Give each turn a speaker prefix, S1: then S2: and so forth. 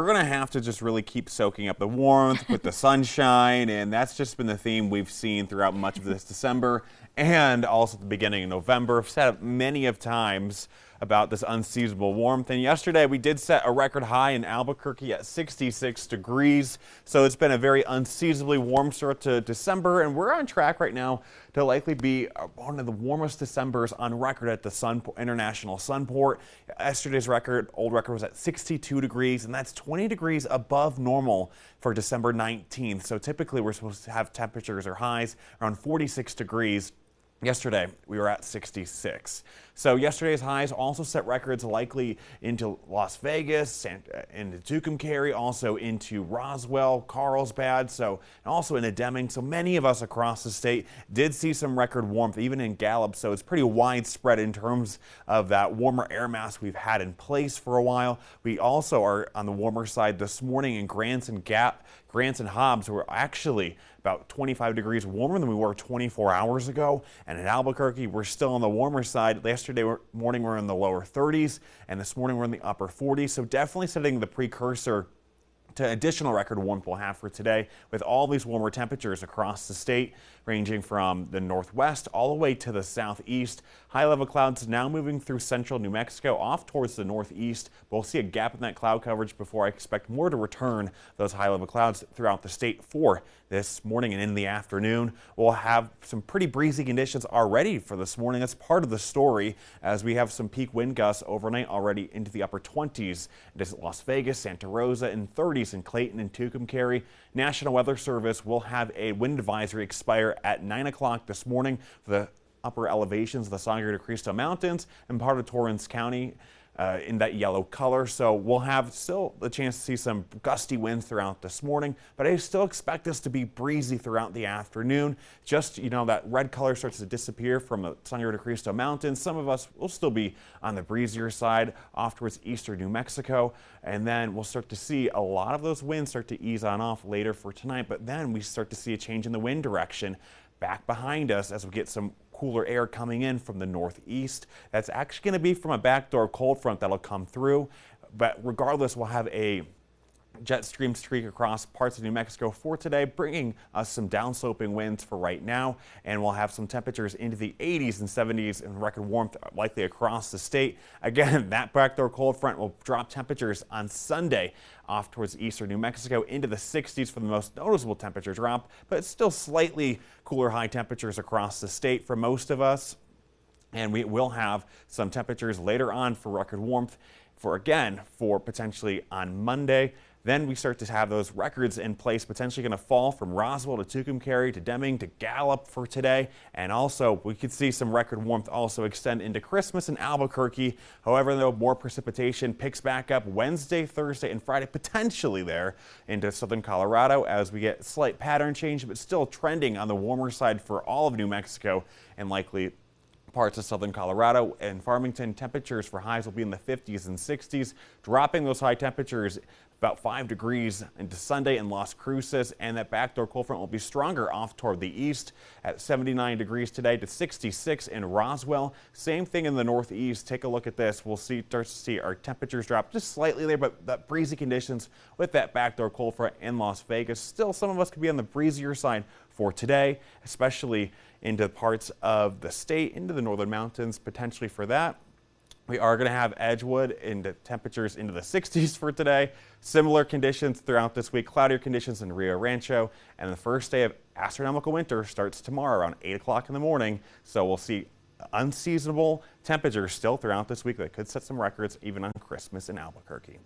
S1: going to have to just really keep soaking up the warmth with the sunshine, and that's just been the theme we've seen throughout much of this December and also at the beginning of November. I've said it many of times about this unseasonable warmth, and yesterday we did set a record high in Albuquerque at 66 degrees, so it's been a very unseasonably warm start to December, and we're on track right now to likely be one of the warmest Decembers on record at the International Sunport. Yesterday's old record was at 62 degrees, and that's 20 degrees above normal for December 19th. So typically we're supposed to have temperatures or highs around 46 degrees. Yesterday, we were at 66. So yesterday's highs also set records likely into Las Vegas, into Tucumcari, also into Roswell, Carlsbad, and also into Deming. So many of us across the state did see some record warmth, even in Gallup. So it's pretty widespread in terms of that warmer air mass we've had in place for a while. We also are on the warmer side this morning in Grants and Hobbs were actually about 25 degrees warmer than we were 24 hours ago. And in Albuquerque, we're still on the warmer side. Yesterday morning, we're in the lower 30s, and this morning we're in the upper 40s. So definitely setting the precursor to additional record warmth we'll have for today, with all these warmer temperatures across the state, ranging from the northwest all the way to the southeast. High-level clouds now moving through central New Mexico off towards the northeast. We'll see a gap in that cloud coverage before I expect more to return those high-level clouds throughout the state for this morning and in the afternoon. We'll have some pretty breezy conditions already for this morning. That's part of the story, as we have some peak wind gusts overnight already into the upper 20s into Las Vegas, Santa Rosa, and 30s in Clayton and Tucumcari. National Weather Service will have a wind advisory expire at 9 o'clock this morning for the upper elevations of the Sangre de Cristo Mountains and part of Torrance County in that yellow color. So we'll have still the chance to see some gusty winds throughout this morning, but I still expect this to be breezy throughout the afternoon. Just, that red color starts to disappear from the Sangre de Cristo Mountains. Some of us will still be on the breezier side off towards eastern New Mexico, and then we'll start to see a lot of those winds start to ease on off later for tonight, but then we start to see a change in the wind direction back behind us as we get some cooler air coming in from the northeast. That's actually going to be from a backdoor cold front that'll come through, but regardless, we'll have a jet stream streak across parts of New Mexico for today, bringing us some downsloping winds for right now, and we'll have some temperatures into the 80s and 70s and record warmth likely across the state. Again, that backdoor cold front will drop temperatures on Sunday off towards eastern New Mexico into the 60s for the most noticeable temperature drop, but it's still slightly cooler high temperatures across the state for most of us. And we will have some temperatures later on for record warmth for potentially on Monday. Then we start to have those records in place, potentially going to fall from Roswell to Tucumcari to Deming to Gallup for today. And also, we could see some record warmth also extend into Christmas in Albuquerque. However, though, more precipitation picks back up Wednesday, Thursday, and Friday, potentially there into southern Colorado as we get slight pattern change, but still trending on the warmer side for all of New Mexico and likely parts of southern Colorado. And Farmington, temperatures for highs will be in the 50s and 60s, dropping those high temperatures about 5 degrees into Sunday in Las Cruces, and that backdoor cold front will be stronger off toward the east at 79 degrees today to 66 in Roswell. Same thing in the northeast. Take a look at this. We'll start to see our temperatures drop just slightly there, but that breezy conditions with that backdoor cold front in Las Vegas. Still, some of us could be on the breezier side for today, especially into parts of the state, into the northern mountains, potentially for that. We are going to have Edgewood into temperatures into the 60s for today. Similar conditions throughout this week, cloudier conditions in Rio Rancho. And the first day of astronomical winter starts tomorrow around 8 o'clock in the morning. So we'll see unseasonable temperatures still throughout this week that could set some records even on Christmas in Albuquerque.